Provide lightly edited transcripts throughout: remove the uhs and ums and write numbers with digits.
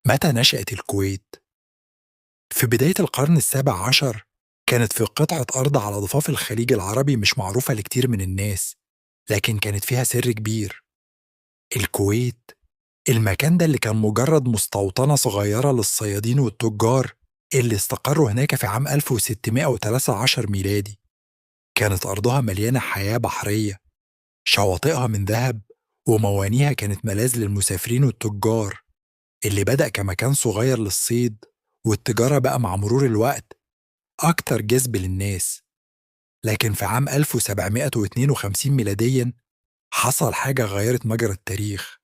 متى نشأت الكويت؟ في بداية القرن السابع عشر كانت في قطعة أرض على ضفاف الخليج العربي مش معروفة لكتير من الناس، لكن كانت فيها سر كبير. الكويت، المكان ده اللي كان مجرد مستوطنة صغيرة للصيادين والتجار اللي استقروا هناك في عام 1613 ميلادي. كانت أرضها مليانة حياة بحرية، شواطئها من ذهب، وموانيها كانت ملاذ للمسافرين والتجار. اللي بدأ كمكان صغير للصيد والتجارة بقى مع مرور الوقت أكتر جذب للناس. لكن في عام 1752 ميلادياً حصل حاجة غيرت مجرى التاريخ.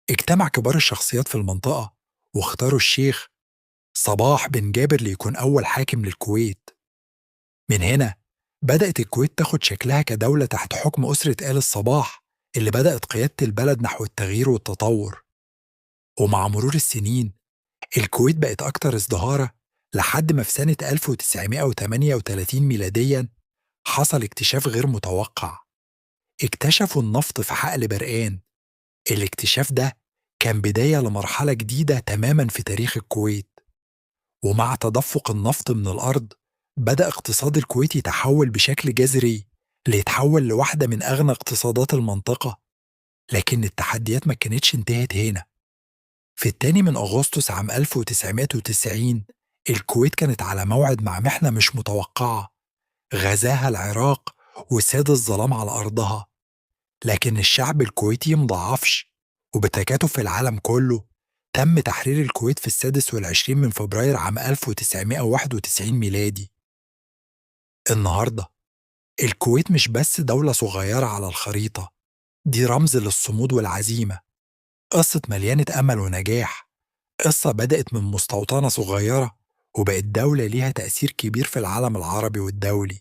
اجتمع كبار الشخصيات في المنطقة واختاروا الشيخ صباح بن جابر ليكون أول حاكم للكويت. من هنا بدأت الكويت تاخد شكلها كدولة تحت حكم أسرة آل الصباح اللي بدأت قيادة البلد نحو التغيير والتطور. ومع مرور السنين الكويت بقت أكتر ازدهارة لحد ما في سنة 1938 ميلادياً حصل اكتشاف غير متوقع. اكتشفوا النفط في حقل برقان. الاكتشاف ده كان بداية لمرحلة جديدة تماماً في تاريخ الكويت. ومع تدفق النفط من الأرض بدأ اقتصاد الكويت يتحول بشكل جذري ليتحول لواحدة من أغنى اقتصادات المنطقة. لكن التحديات ما كانتش انتهت هنا. في التاني من أغسطس عام 1990 الكويت كانت على موعد مع محنة مش متوقعة. غزاها العراق وساد الظلام على أرضها. لكن الشعب الكويتي مضعفش، وبتكاتف العالم كله تم تحرير الكويت في 26 من فبراير عام 1991 ميلادي. النهاردة الكويت مش بس دولة صغيرة على الخريطة، دي رمز للصمود والعزيمة. قصة مليانة أمل ونجاح. قصة بدأت من مستوطنة صغيرة وبقت دولة ليها تأثير كبير في العالم العربي والدولي.